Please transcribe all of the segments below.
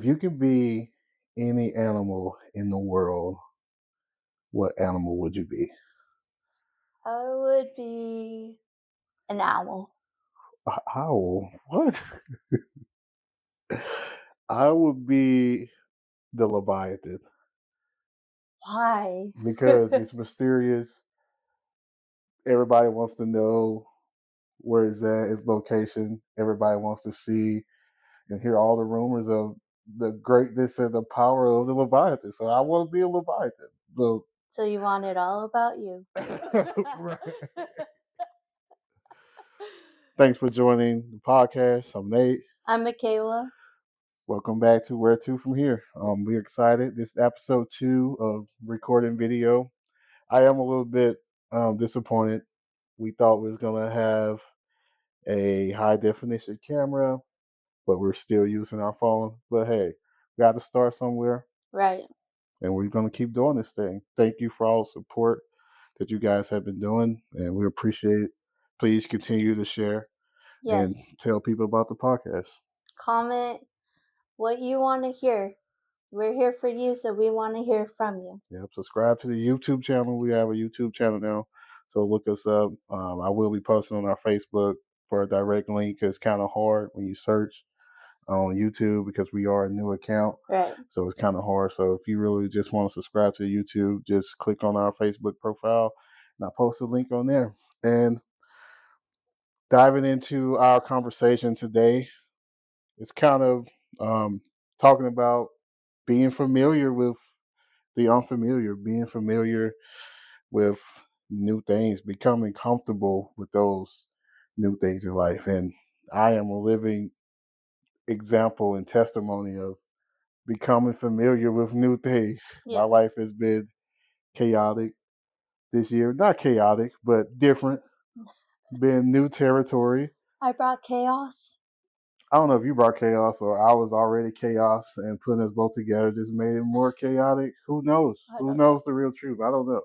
If you could be any animal in the world, what animal would you be? I would be an owl. Owl? What? I would be the Leviathan Why? because it's mysterious. Everybody wants to know where it's at, its location. Everybody wants to see and hear all the rumors of the greatness and the power of the Leviathan. So I want to be a Leviathan. The So you want it all about you. right. Thanks for joining the podcast. I'm Nate. I'm Michaela. Welcome back to Where To From Here. We're excited. This is episode 2 of recording video. I am a little bit disappointed. We thought we was gonna have a high definition camera, but we're still using our phone. But hey, we got to start somewhere, Right. and we're gonna keep doing this thing. Thank you for all the support that you guys have been doing, and we appreciate it. Please continue to share and Yes. tell people about the podcast. Comment what you want to hear. We're here for you, so we want to hear from you. Yep. Subscribe to the YouTube channel. We have a YouTube channel now, so look us up. I will be posting on our Facebook for a direct link. It's kind of hard when you search on YouTube because we are a new account. Right. So it's kind of hard. So if you really just want to subscribe to YouTube, just click on our Facebook profile and I'll post a link on there. And diving into our conversation today, it's kind of talking about being familiar with the unfamiliar, being familiar with new things, becoming comfortable with those new things in life. And I am a living example and testimony of becoming familiar with new things. My Yeah. life has been chaotic this year. Not chaotic, but different. Been new territory. I brought chaos. I don't know if you brought chaos or I was already chaos and putting us both together just made it more chaotic. Who knows? I Who don't know. knows the real truth? I don't know.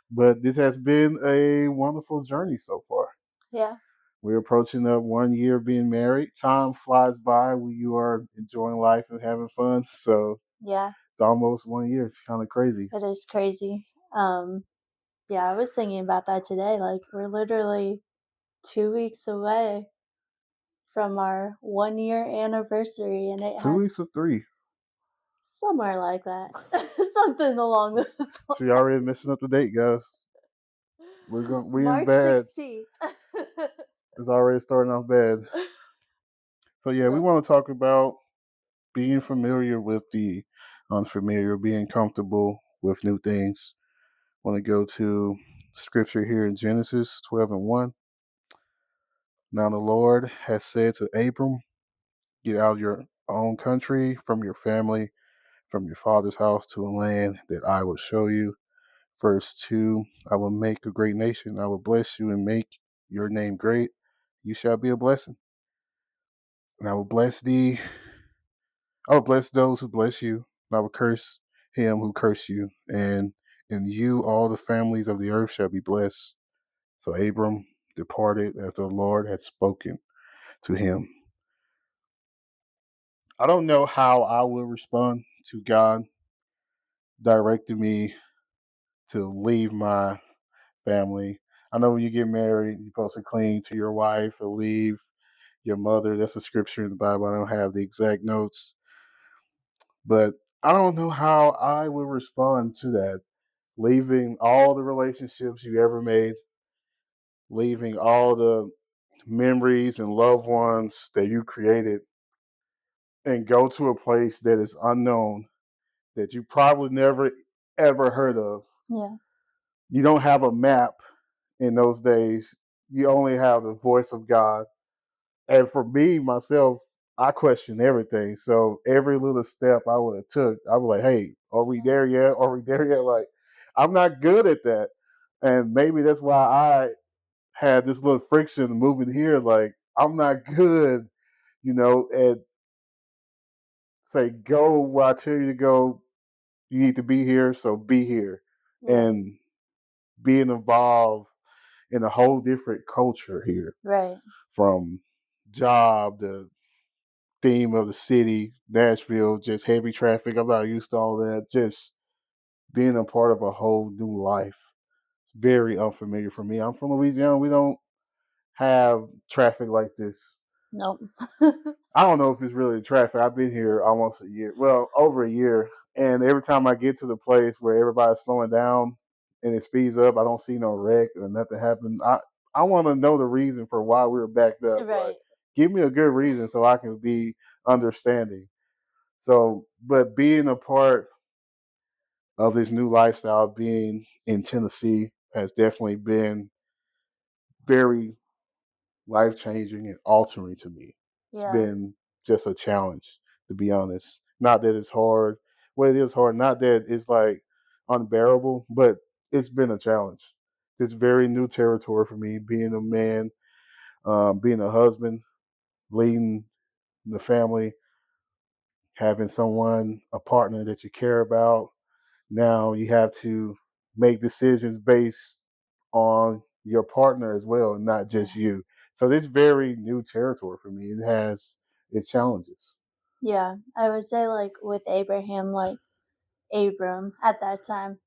But this has been a wonderful journey so far. Yeah. We're approaching up 1 year of being married. Time flies by when you are enjoying life and having fun. So Yeah. it's almost 1 year. It's kind of crazy. It is crazy. Yeah, I was thinking about that today. Like, we're literally 2 weeks away from our 1 year anniversary, and it 2 weeks has or 3. somewhere like that. Something along those See, already messing up the date, guys. We in March bad. 16th. It's already starting off bad. So yeah, we Yep. want to talk about being familiar with the unfamiliar, being comfortable with new things. Want to go to scripture here in Genesis 12:1. Now the Lord has said to Abram, get out of your own country, from your family, from your father's house to a land that I will show you. Verse 2, I will make a great nation. I will bless you and make your name great. You shall be a blessing. And I will bless thee. I will bless those who bless you. And I will curse him who curse you. And in you all the families of the earth shall be blessed. So Abram departed as the Lord had spoken to him. I don't know how I will respond to God directing me to leave my family. I know when you get married, you're supposed to cling to your wife or leave your mother. That's a scripture in the Bible. I don't have the exact notes, but I don't know how I would respond to that. Leaving all the relationships you ever made, leaving all the memories and loved ones that you created, and go to a place that is unknown, that you probably never ever heard of. Yeah. You don't have a map in those days. You only have the voice of God. And for me, myself, I question everything. So every little step I would have took, I was like, hey, are we there yet? Are we there yet? Like, I'm not good at that. And maybe that's why I had this little friction moving here. Like, I'm not good, at say, go where I tell you to go. You need to be here, so be here. Yeah. And being involved in a whole different culture here, Right. from job to theme of the city, Nashville, just heavy traffic. I'm not used to all that. Just being a part of a whole new life. Very unfamiliar for me. I'm from Louisiana. We don't have traffic like this. Nope. I don't know if it's really traffic. I've been here almost a year, well, over a year, and every time I get to the place where everybody's slowing down and it speeds up, I don't see no wreck or nothing happen. I want to know the reason for why we were backed up. Like, Right. give me a good reason so I can be understanding. So, but being a part of this new lifestyle, being in Tennessee, has definitely been very life changing and altering to me. It's Yeah. been just a challenge, to be honest. Not that it's hard. Well, it is hard. Not that it's like unbearable, but it's been a challenge. It's very new territory for me, being a man, being a husband, leading the family, having someone, a partner that you care about. Now you have to make decisions based on your partner as well, not just Yeah. you. So this very new territory for me. It has its challenges. Yeah. I would say like with Abraham, like Abram at that time,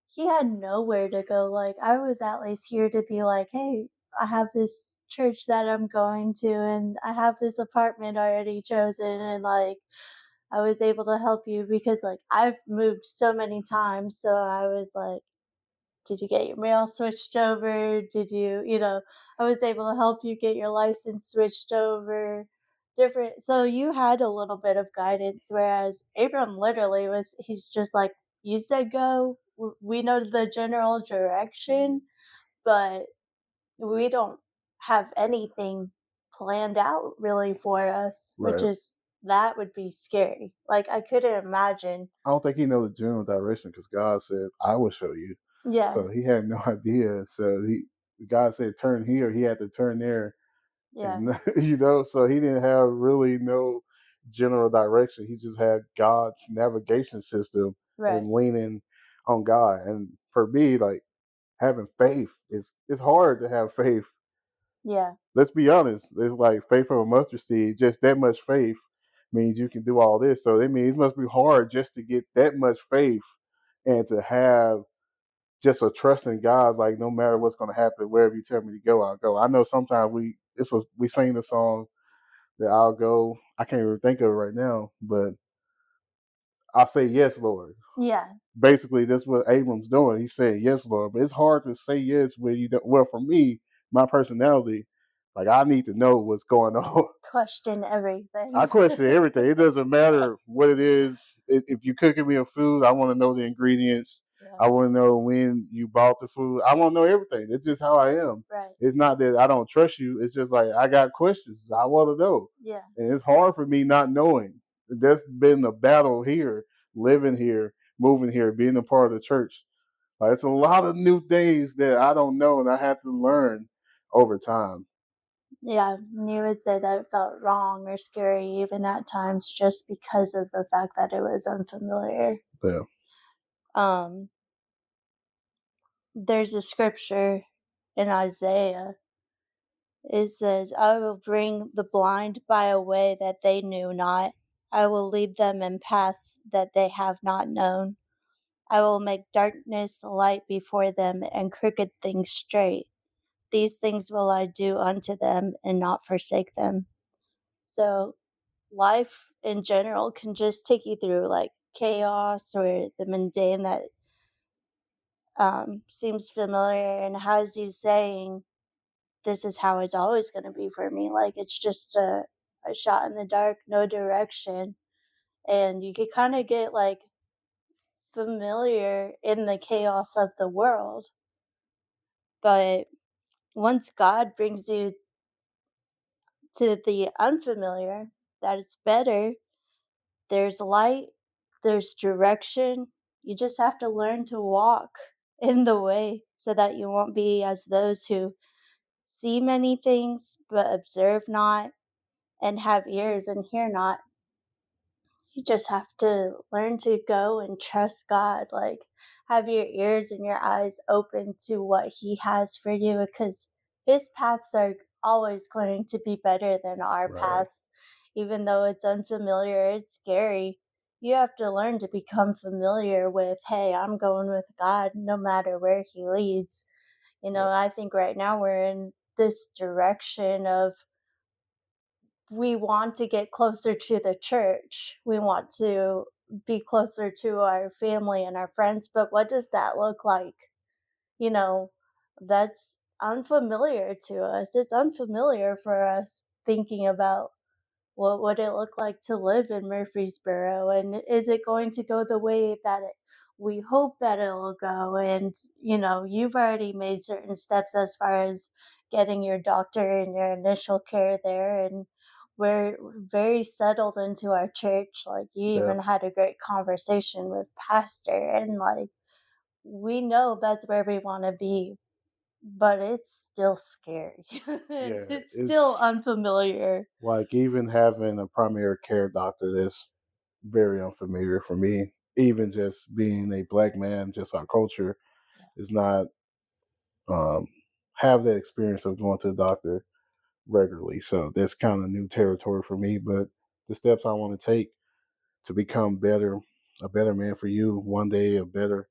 he had nowhere to go. Like I was at least here to be like, hey, I have this church that I'm going to and I have this apartment already chosen and like I was able to help you because like I've moved so many times. So I was like, did you get your mail switched over? Did you, I was able to help you get your license switched over. Different. So you had a little bit of guidance, whereas Abram literally he's just like, you said go. We know the general direction, but we don't have anything planned out really for us, which Right. is that would be scary. Like I couldn't imagine. I don't think he knows the general direction because God said, "I will show you." Yeah, So he had no idea. So God said, "Turn here." He had to turn there, yeah, and so he didn't have really no general direction. He just had God's navigation system right. and leaning on God. And for me, like having faith is it's hard to have faith. Yeah, Let's be honest. It's like faith of a mustard seed. Just that much faith means you can do all this. So it means it must be hard just to get that much faith and to have just a trust in God. Like no matter what's going to happen, wherever you tell me to go, I'll go. I know sometimes we sing the song that I'll go. I can't even think of it right now, but I'll say yes, Lord. yeah. Basically, that's what Abram's doing. He's saying yes, Lord. But it's hard to say yes when you don't. Well, for me, my personality, like I need to know what's going on. Question I everything. question everything. It doesn't matter what it is. If you're cooking me a food, I want to know the ingredients. Yeah, I want to know when you bought the food. I want to know everything. It's just how I am. right. It's not that I don't trust you. It's just like I got questions. I want to know, Yeah, and it's hard for me not knowing. There's been a battle here, living here, moving here, being a part of the church. Like, it's a lot of new things that I don't know, and I have to learn over time. yeah. And you would say that it felt wrong or scary even at times just because of the fact that it was unfamiliar. Yeah. Um, there's a scripture in Isaiah. It says, I will bring the blind by a way that they knew not. I will lead them in paths that they have not known. I will make darkness light before them and crooked things straight. These things will I do unto them and not forsake them. So, life in general can just take you through like chaos or the mundane that seems familiar and has you saying, this is how it's always going to be for me. Like, it's just a shot in the dark, no direction. And you could kind of get like familiar in the chaos of the world. But once God brings you to the unfamiliar, that it's better, there's light, there's direction. You just have to learn to walk in the way so that you won't be as those who see many things but observe not and have ears and hear not. You just have to learn to go and trust God. Like, have your ears and your eyes open to what He has for you because His paths are always going to be better than our Right. paths. even though it's unfamiliar, it's scary. You have to learn to become familiar with, hey, I'm going with God no matter where He leads. Yep. I think right now we're in this direction of we want to get closer to the church. We want to be closer to our family and our friends, but what does that look like? You know, that's unfamiliar to us. It's unfamiliar for us thinking about what would it look like to live in Murfreesboro, and is it going to go the way that we hope that it'll go? And you've already made certain steps as far as getting your doctor and your initial care there, and we're very settled into our church. Like, you Yeah. even had a great conversation with pastor, and like, we know that's where we want to be, but it's still scary. And Yeah. it's still It's unfamiliar. like even having a primary care doctor that's very unfamiliar for me. Even just being a black man, just our culture Yeah. is not um, have that experience of going to the doctor regularly. So that's kind of new territory for me. But the steps I want to take to become better, a better man for you, one day a better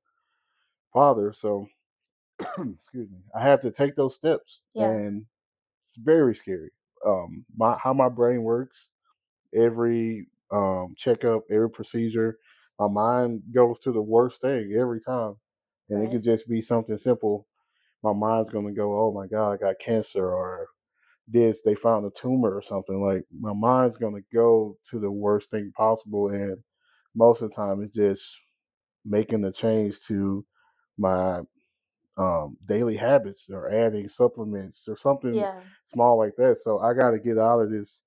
father. So excuse me, I have to take those steps, Yeah. and it's very scary. My how my brain works, every checkup, every procedure, my mind goes to the worst thing every time, and it Right. could just be something simple. My mind's gonna go, "Oh my God, I got cancer," or this they found a tumor or something. Like my mind's gonna go to the worst thing possible, and most of the time it's just making a change to my daily habits or adding supplements or something Yeah. small like that. So I got to get out of this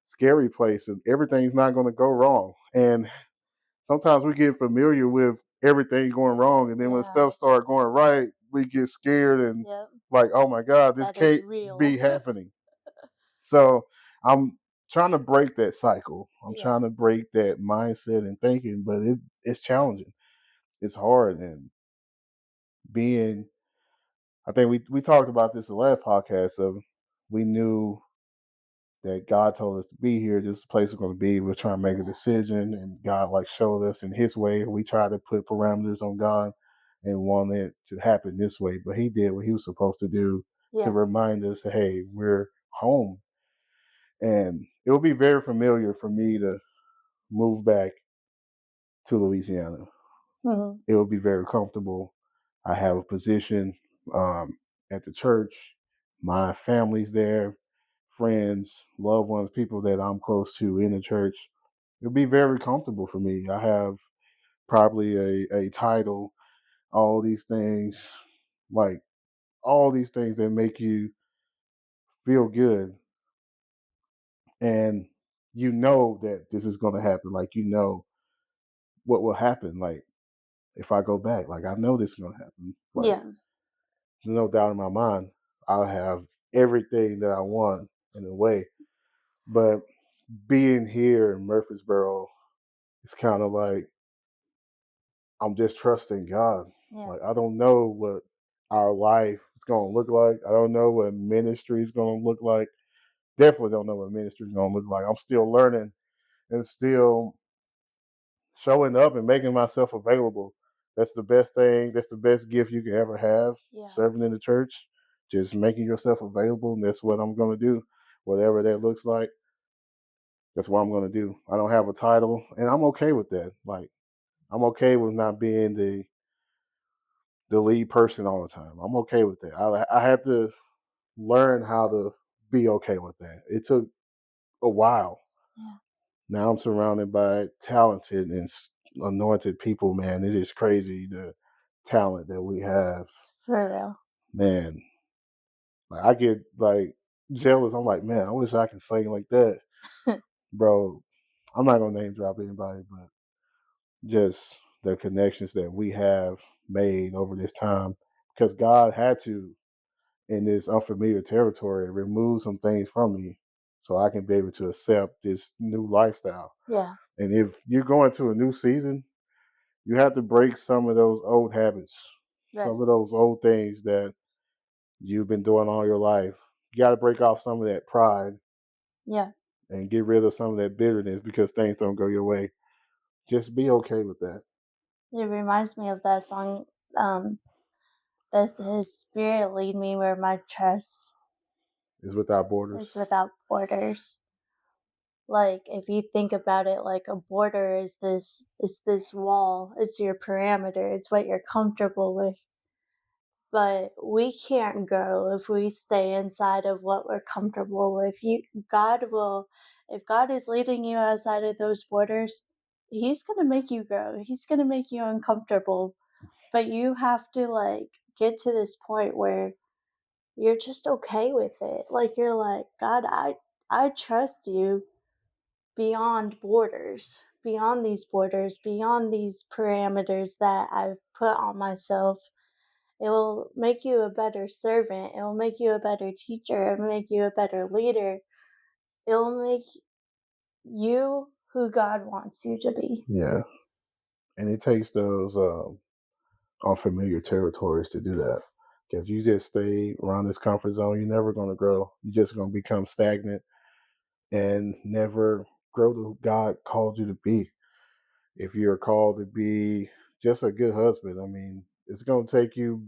scary place, and everything's not going to go wrong. And sometimes we get familiar with everything going wrong, and then when Yeah. stuff start going right, we get scared and Yep. like, oh my God, this That is can't be real. happening. So I'm trying to break that cycle. I'm Yeah. trying to break that mindset and thinking, but it's challenging. It's hard, and being I think we talked about this the last podcast of we knew that God told us to be here. This is the place we're going to be. We're trying to make a decision, and God like showed us in His way. We tried to put parameters on God and wanted it to happen this way, but He did what He was supposed to do to Yeah. remind us, hey, we're home. And it will be very familiar for me to move back to Louisiana. Mhm. It will be very comfortable. I have a position at the church. My family's there, friends, loved ones, people that I'm close to in the church. It'll be very comfortable for me. I have probably a title, all these things, like all these things that make you feel good. And you know that this is going to happen. Like, you know what will happen. Like, if I go back, like, I know this is going to happen. Like, Yeah. there's no doubt in my mind, I'll have everything that I want in a way. But being here in Murfreesboro, it's kind of like I'm just trusting God. Yeah. Like I don't know what our life is going to look like. I don't know what ministry is going to look like. Definitely don't know what ministry is going to look like. I'm still learning and still showing up and making myself available. That's the best thing. That's the best gift you can ever have. Yeah. Serving in the church, just making yourself available, and that's what I'm going to do. Whatever that looks like, that's what I'm going to do. I don't have a title, and I'm okay with that. Like I'm okay with not being the lead person all the time. I'm okay with that. I had to learn how to be okay with that. It took a while. Yeah. Now I'm surrounded by talented and anointed people. Man, it is crazy the talent that we have. For real. Man, like I get like jealous. I'm like, man, I wish I could sing like that, bro. I'm not gonna name drop anybody, but just the connections that we have made over this time, because God had to in this unfamiliar territory remove some things from me so I can be able to accept this new lifestyle. Yeah. And if you're going to a new season, you have to break some of those old habits, some Right. of those old things that you've been doing all your life. You got to break off some of that pride Yeah. and get rid of some of that bitterness because things don't go your way. Just be okay with that. It reminds me of that song, um, "Does His Spirit lead me where my trust It's without is borders. without borders?" Like, if you think about it, like a border is this wall, it's your parameter, it's what you're comfortable with. But we can't grow if we stay inside of what we're comfortable with. God will, if God is leading you outside of those borders, He's gonna make you grow. He's gonna make you uncomfortable. But you have to like get to this point where you're just okay with it. Like you're like, God, I trust you beyond borders, beyond these parameters that I've put on myself. It will make you a better servant. It will make you a better teacher. It will make you a better leader. It will make you who God wants you to be. Yeah, and it takes those unfamiliar territories to do that. Because you just stay around this comfort zone, you're never going to grow. You're just going to become stagnant and never grow to who God called you to be. If you're called to be just a good husband, I mean, it's going to take you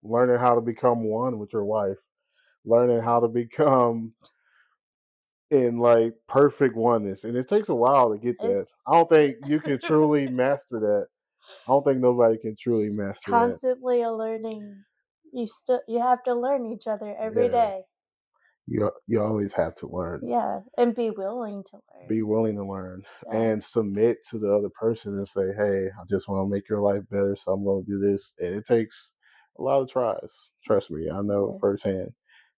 learning how to become one with your wife, learning how to become in like perfect oneness. And it takes a while to get that. It's I don't think you can truly master that. I don't think nobody can truly it's master that. constantly a learning. You have to learn each other every Yeah. day. You always have to learn. Yeah, and be willing to Be learn. willing to learn Yeah, and submit to the other person and say, "Hey, I just want to make your life better, so I'm going to do this." And it takes a lot of tries. Trust me, I know yeah, firsthand.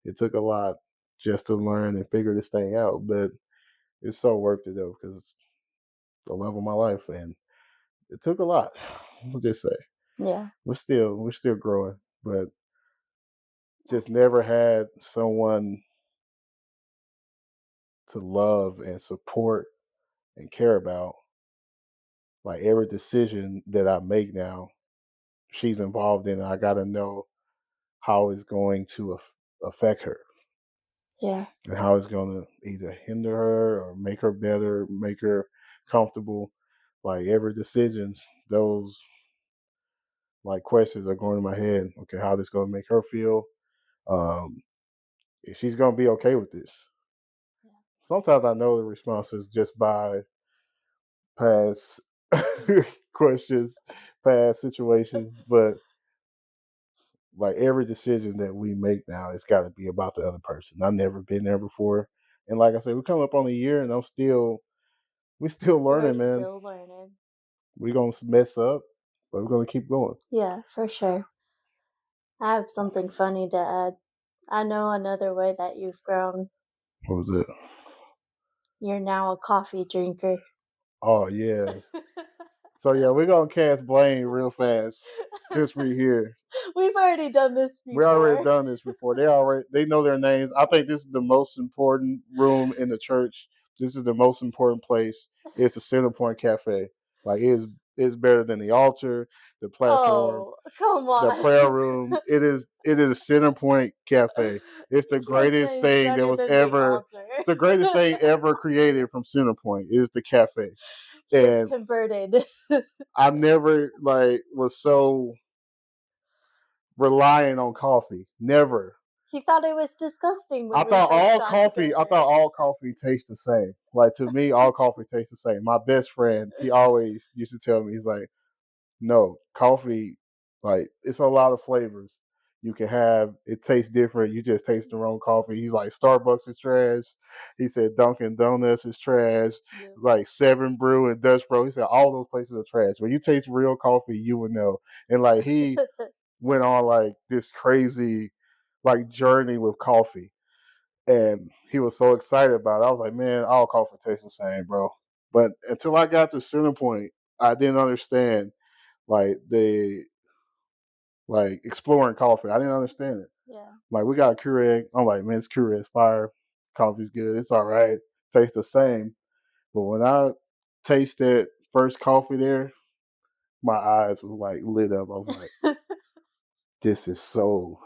It took a lot just to learn and figure this thing out, but it's so worth it though because it's the love of my life, and it took a lot. Let's just say yeah, we're still growing, but just never had someone to love and support and care about. Like every decision that I make now, she's involved in. I got to know how it's going to affect her yeah, and how it's going to either hinder her or make her better, make her comfortable. Like every decisions, those like questions are going in my head. Okay, how this going to make her feel? Um, if she's going to be okay with this. yeah. Sometimes I know the responses just by past questions, past situations, but like every decision that we make now, it's got to be about the other person. I've never been there before, and like I said, we come up on a year, and we still We're learning, man. still learning. We're gonna mess up, but we're gonna keep going. Yeah, for sure. I have something funny to add. I know another way that you've grown. What was it? You're now a coffee drinker. Oh yeah. So yeah, we're gonna cast blame real fast since we're here. We've already done this We already before. done this before. They know their names. I think this is the most important room in the church. This is the most important place. It's the Center Point Cafe. Like it is better than the altar, the platform, Oh, come the on. prayer room. It is Center Point Cafe. It's the You can't greatest say it's thing that better was than the ever altar. the greatest thing ever created from Center Point is the cafe. He is And converted. I never like was so relying on coffee. Never. He thought it was disgusting I when we thought first all got coffee. I together. thought all coffee tastes the same. Like to me, all coffee tastes the same. My best friend, he always used to tell me, he's like, "No, coffee, like it's a lot of flavors you can have. It tastes different. You just taste the wrong coffee." He's like, "Starbucks is trash." He said, "Dunkin' Donuts is trash." Yeah. Like Seven Brew and Dutch Bro. He said all those places are trash. When you taste real coffee, you would know. And like he went on like this crazy like journey with coffee and he was so excited about it. I was like, man, all coffee tastes the same, bro. But until I got to Center Point, I didn't understand like the like exploring coffee. I didn't understand it. Yeah. Like we got a Keurig. I'm like, man, this Keurig is fire. Coffee's good. It's all right. Tastes the same. But when I tasted first coffee there, my eyes was like lit up. I was like, this is so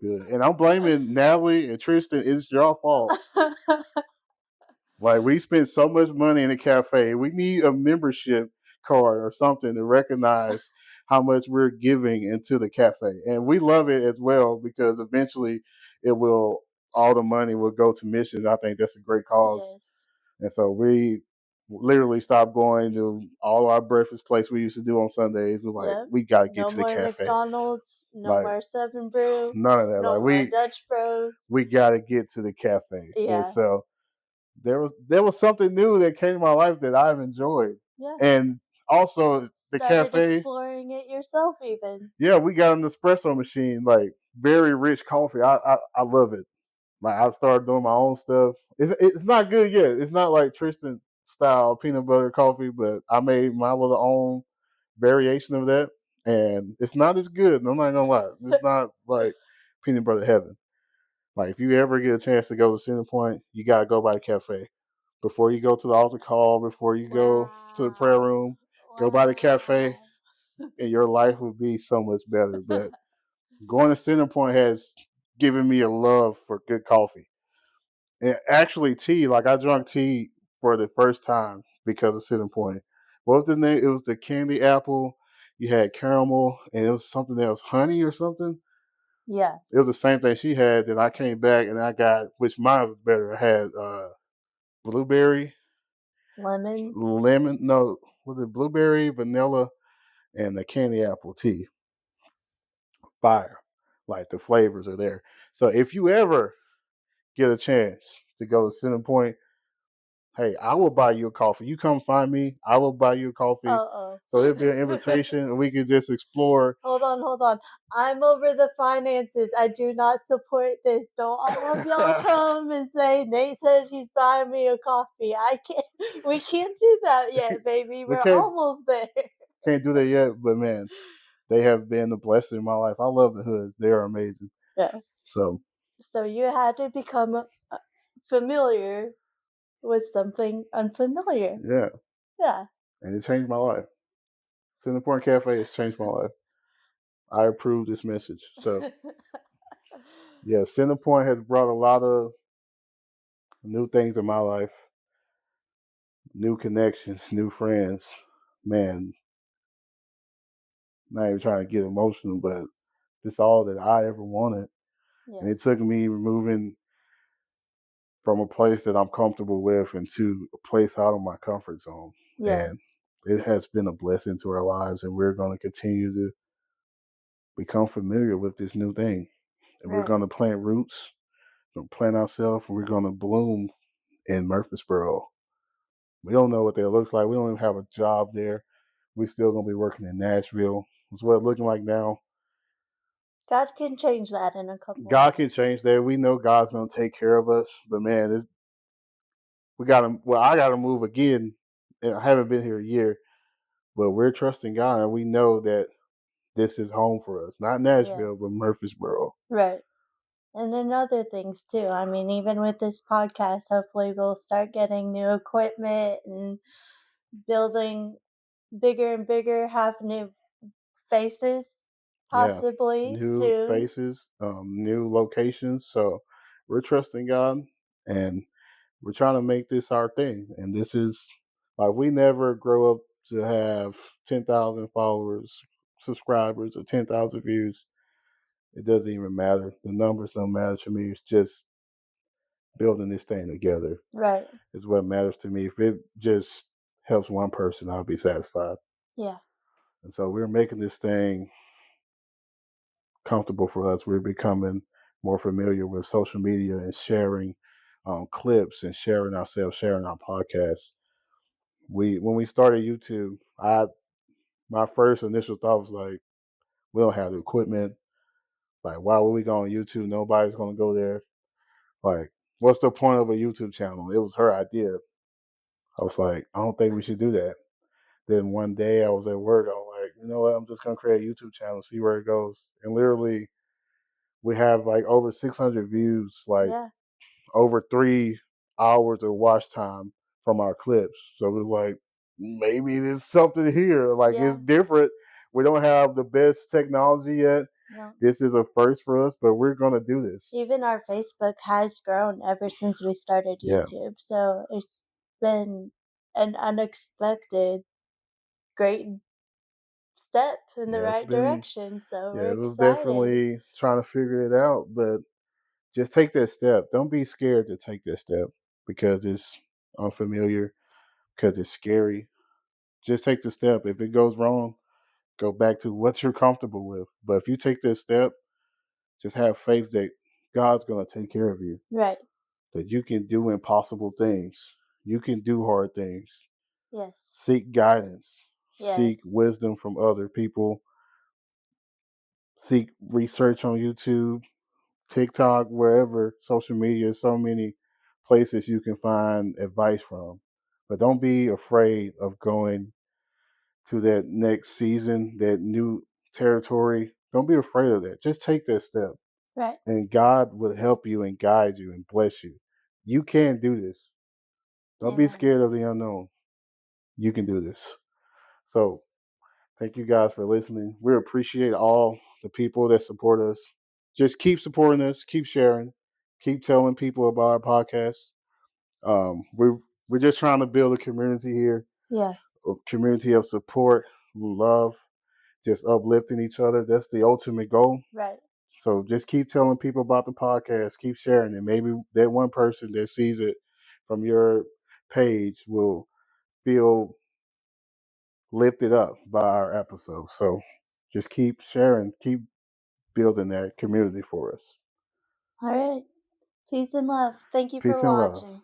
good. And I'm blaming Natalie and Tristan. It's your fault. Like we spend so much money in a cafe. We need a membership card or something to recognize how much we're giving into the cafe. And we love it as well because eventually it will all the money will go to missions. I think that's a great cause. Yes. And so we literally stopped going to all our breakfast place we used to do on Sundays. We're like, Yep. we gotta get No to the more cafe. McDonald's, no Like more Seven Brew, none of that. no Like more we Dutch Bros. we gotta get to the cafe. And Yeah. so there was something new that came to my life that I've enjoyed. Yeah. And also the Started cafe, exploring it yourself even. yeah, we got an espresso machine, like very rich coffee. I love it. Like I started doing my own stuff. It's not good yet. It's not like Tristan style peanut butter coffee, but I made my little own variation of that, and it's not as good. I'm not gonna lie. It's not like peanut butter heaven. Like if you ever get a chance to go to Center Point, you gotta go by the cafe before you go to the altar call. Before you go to the prayer Wow. room, go by the cafe, Wow. and your life will be so much better. But going to Center Point has given me a love for good coffee. And actually, tea. Like I drank tea for the first time because of Center Point. What was the name? It was the candy apple. You had caramel, and it was something else, honey or something. Yeah. It was the same thing she had. Then I came back and I got, which mine was better. I had blueberry, Lemon. lemon. No, was it blueberry, vanilla, and the candy apple tea? Fire. Like the flavors are there. So if you ever get a chance to go to Center Point, hey, I will buy you a coffee. You come find me, I will buy you a coffee. Uh So it'll be an oh. invitation and we can just explore. Hold on, hold on. I'm over the finances. I do not support this. Don't all of y'all come and say Nate said he's buying me a coffee. I can't. We can't do that yet, baby. we We're can't almost there. can't do that yet, but man, they have been a blessing in my life. I love the hoods. They are amazing. Yeah. So So you had to become familiar with something unfamiliar. yeah. Yeah. And it changed my life. Center Point Cafe has changed my life. I approve this message. So yeah, Center Point has brought a lot of new things in my life, new connections, new friends. Man, not even trying to get emotional, but this all that I ever wanted. And Yeah. it took me moving from a place that I'm comfortable with into a place out of my comfort zone. Yeah. And it has been a blessing to our lives, and we're going to continue to become familiar with this new thing. And we're Right. going to plant roots, plant ourselves, and we're going to bloom in Murfreesboro. We don't know what that looks like. We don't even have a job there. We still going to be working in Nashville. That's what it's looking like now. God can change that in a couple God months. can change that. We know God's going to take care of us. But man, we got to. Well, I got to move again. And I haven't been here a year, but we're trusting God, and we know that this is home for us. Not Yeah. Nashville, but Murfreesboro. Right. And then other things too. I mean, even with this podcast, hopefully we'll start getting new equipment and building bigger and bigger, have new faces Yeah, possibly new soon. faces, new locations. So we're trusting God, and we're trying to make this our thing. And this is like we never grow up to have 10,000 followers, subscribers, or 10,000 views. It doesn't even matter. The numbers don't matter to me. It's just building this thing together Right. is what matters to me. If it just helps one person, I'll be satisfied. Yeah. And so we're making this thing comfortable for us. We're becoming more familiar with social media and sharing clips and sharing ourselves, sharing our podcasts. We when we started YouTube, I my first initial thought was like, we don't have the equipment. Like, why would we go on YouTube? Nobody's gonna go there. Like, what's the point of a YouTube channel? It was her idea. I was like, I don't think we should do that. Then one day I was at work. I was like, you know what? I'm just gonna create a YouTube channel, see where it goes. And literally, we have like over 600 views, like Yeah. over 3 hours of watch time from our clips. So it was like, maybe there's something here. Like it's Yeah. different. We don't have the best technology yet. No. This is a first for us, but we're gonna do this. Even our Facebook has grown ever since we started Yeah, YouTube. So it's been an unexpected great step in the yeah, it's right been direction. So yeah, we're it was excited. definitely trying to figure it out, but just take that step. Don't be scared to take that step because it's unfamiliar, because it's scary. Just take the step. If it goes wrong, go back to what you're comfortable with. But if you take this step, just have faith that God's going to take care of you, Right. that you can do impossible things. You can do hard things. Yes. Seek guidance, seek Yes. wisdom from other people, seek research on YouTube, TikTok, wherever, social media, so many places you can find advice from. But don't be afraid of going to that next season, that new territory. Don't be afraid of that. Just take that step, Right. and God will help you and guide you and bless you. You can do this. Don't be Amen. scared of the unknown. You can do this. So, thank you guys for listening. We appreciate all the people that support us. Just keep supporting us, keep sharing, keep telling people about our podcast. We're just trying to build a community here, Yeah. a community of support, love, just uplifting each other. That's the ultimate goal. Right. So just keep telling people about the podcast, keep sharing it. Maybe that one person that sees it from your page will feel lifted up by our episode. So just keep sharing, keep building that community for us. All right. Peace and love. Thank you for Peace and love. watching.